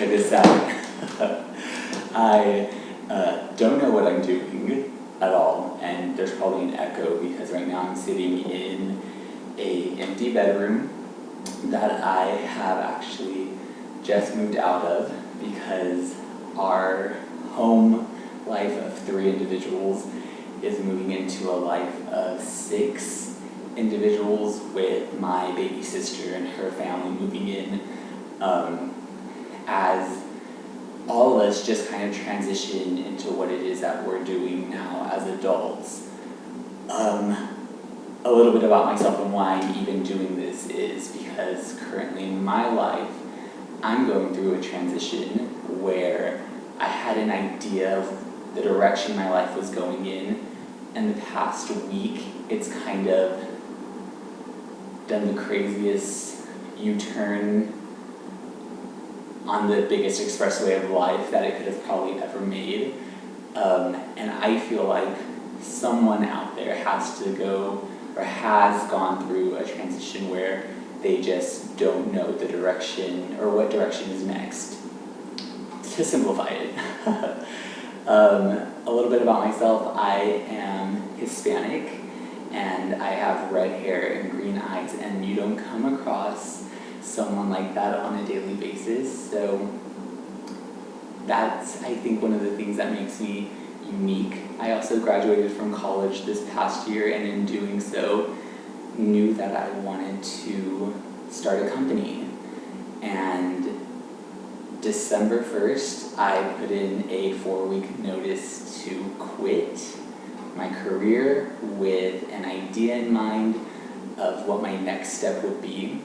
try this out. I don't know what I'm doing at all, and there's probably an echo because right now I'm sitting in an empty bedroom that I have actually just moved out of because our home life of 3 individuals is moving into a life of 6 individuals with my baby sister and her family moving in as all of us just kind of transition into what it is that we're doing now as adults. A little bit about myself and why I'm even doing this is because currently in my life I'm going through a transition where I had an idea of the direction my life was going in, and the past week it's kind of done the craziest U-turn on the biggest expressway of life that it could have probably ever made. And I feel like someone out there has to go or has gone through a transition where they just don't know the direction or what direction is next. To simplify it, a little bit about myself. I am Hispanic and I have red hair and green eyes, and you don't come across someone like that on a daily basis. So that's, I think, one of the things that makes me unique. I also graduated from college this past year, and in doing so knew that I wanted to start a company. And December 1st, I put in a 4-week notice to quit my career with an idea in mind of what my next step would be.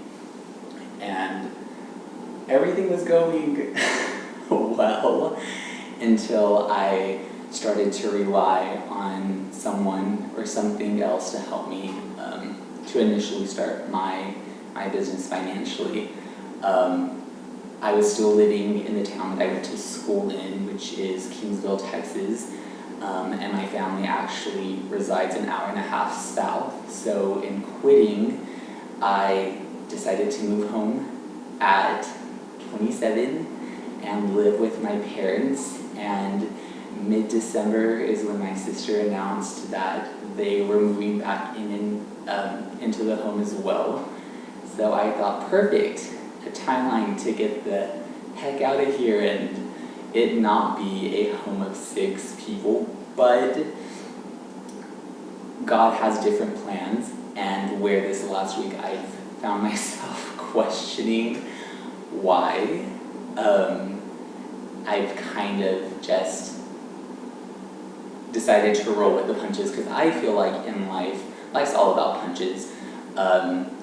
And everything was going well until I started to rely on someone or something else to help me to initially start my business financially. I was still living in the town that I went to school in, which is Kingsville, Texas, and my family actually resides an hour and a half south. So in quitting, I decided to move home at 27 and live with my parents, and mid-December is when my sister announced that they were moving back into the home as well. So I thought, perfect, a timeline to get the heck out of here and it not be a home of 6 people. But God has different plans, and where this last week I've found myself questioning why, I've kind of just decided to roll with the punches, because I feel like in life's all about punches.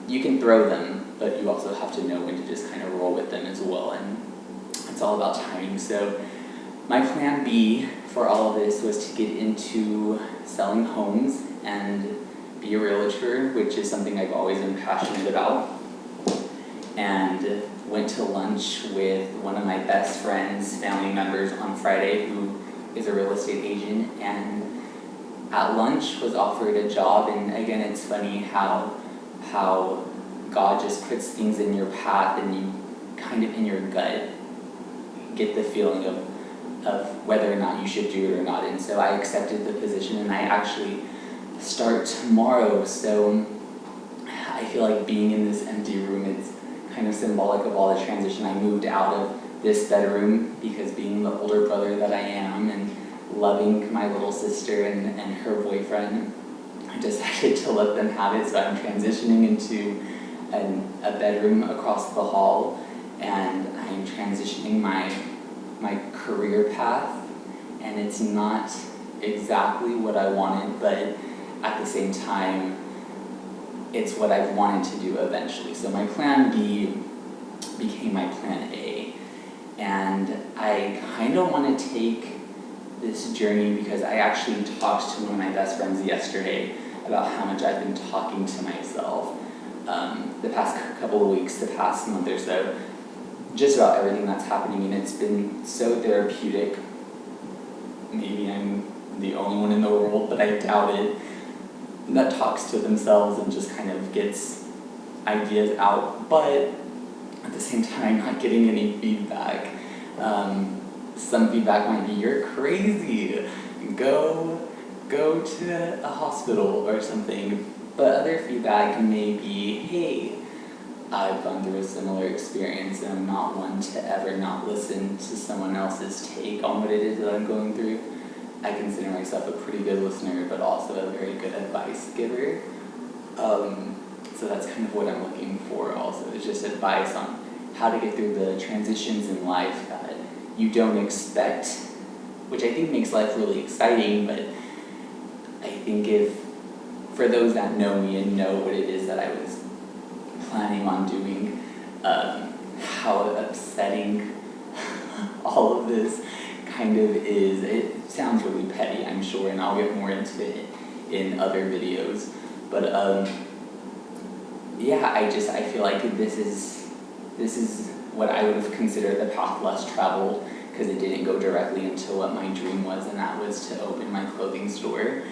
You can throw them, but you also have to know when to just kind of roll with them as well, and it's all about timing. So my plan B for all of this was to get into selling homes and be a realtor, which is something I've always been passionate about. And went to lunch with one of my best friends, family members on Friday, who is a real estate agent, and at lunch was offered a job. And again, it's funny how God just puts things in your path and you kind of in your gut get the feeling of whether or not you should do it or not. And so I accepted the position, and I actually start tomorrow. So I feel like being in this empty room, it's kind of symbolic of all the transition. I moved out of this bedroom because being the older brother that I am and loving my little sister and her boyfriend, I decided to let them have it. So I'm transitioning into a bedroom across the hall, and I'm transitioning my career path, and it's not exactly what I wanted, but at the same time it's what I've wanted to do eventually. So my plan B became my plan A, and I kind of want to take this journey because I actually talked to one of my best friends yesterday about how much I've been talking to myself the past couple of weeks, the past month or so, just about everything that's happening, and it's been so therapeutic. Maybe I'm the only one in the world, but I doubt it, that talks to themselves and just kind of gets ideas out, but at the same time not getting any feedback. Some feedback might be, you're crazy, go to a hospital or something. But other feedback may be, hey, I've gone through a similar experience and I'm not one to ever not listen to someone else's take on what it is that I'm going through. I consider myself a pretty good listener, but also a very good advice giver. So that's kind of what I'm looking for also, is just advice on how to get through the transitions in life that you don't expect, which I think makes life really exciting, but I think for those that know me and know what it is that I was planning on doing, how upsetting all of this kind of is. It sounds really petty, I'm sure, and I'll get more into it in other videos, but yeah, I feel like this is what I would have considered the path less traveled, because it didn't go directly into what my dream was, and that was to open my clothing store.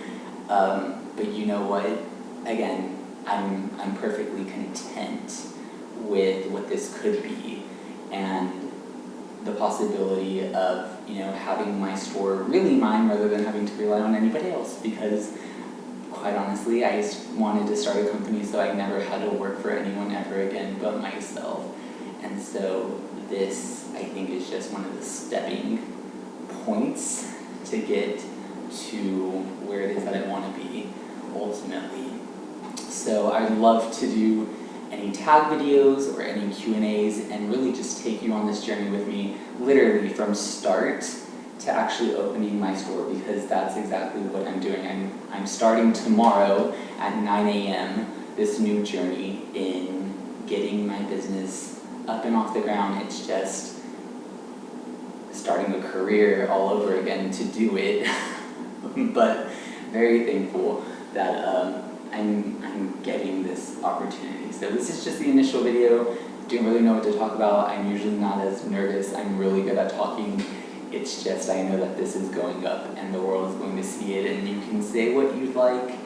But you know what? Again, I'm perfectly content with what this could be, and the possibility of, you know, having my store really mine rather than having to rely on anybody else, because quite honestly, I just wanted to start a company so I never had to work for anyone ever again but myself. And so this, I think, is just one of the stepping points to get to where it is that I want to be ultimately. So I'd love to do any tag videos or any Q&As and really just take you on this journey with me, literally from start to actually opening my store, because that's exactly what I'm doing. I'm starting tomorrow at 9 a.m. this new journey in getting my business up and off the ground. It's just starting a career all over again to do it, but very thankful that I'm getting this opportunity. So this is just the initial video. Don't really know what to talk about. I'm usually not as nervous. I'm really good at talking. It's just I know that this is going up and the world is going to see it, and you can say what you'd like.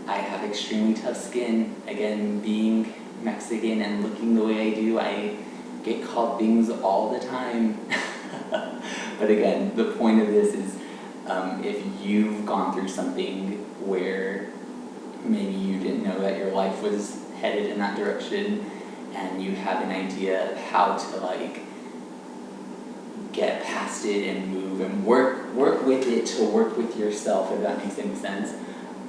I have extremely tough skin. Again, being Mexican and looking the way I do, I get called things all the time. But again, the point of this is if you've gone through something where maybe you didn't know that your life was headed in that direction, and you have an idea of how to like get past it and move and work with it to work with yourself, if that makes any sense,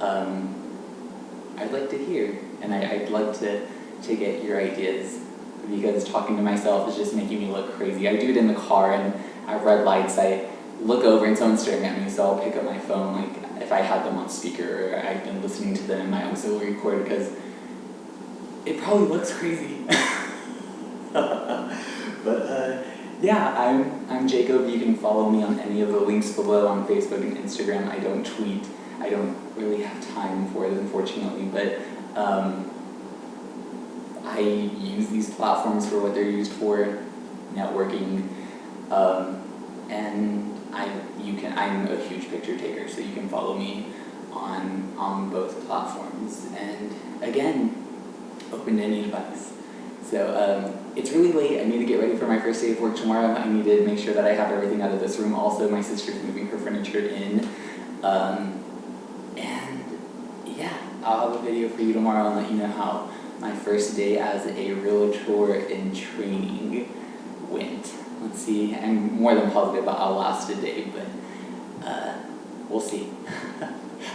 I'd like to hear, and I'd like to get your ideas, because talking to myself is just making me look crazy. I do it in the car, and at red lights I look over and someone's staring at me, so I'll pick up my phone, like if I had them on speaker, or I've been listening to them in my auxiliary cord, because it probably looks crazy. But yeah, I'm Jacob. You can follow me on any of the links below on Facebook and Instagram. I don't tweet. I don't really have time for it, unfortunately, but I use these platforms for what they're used for, networking, and I'm a huge picture taker, so you can follow me on both platforms. And again, open to any advice. So it's really late. I need to get ready for my first day of work tomorrow. I need to make sure that I have everything out of this room. Also, my sister's moving her furniture in. And yeah, I'll have a video for you tomorrow and let you know how my first day as a realtor in training went. Let's see. I'm more than positive I'll last a day, but we'll see.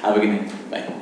Have a good night. Bye.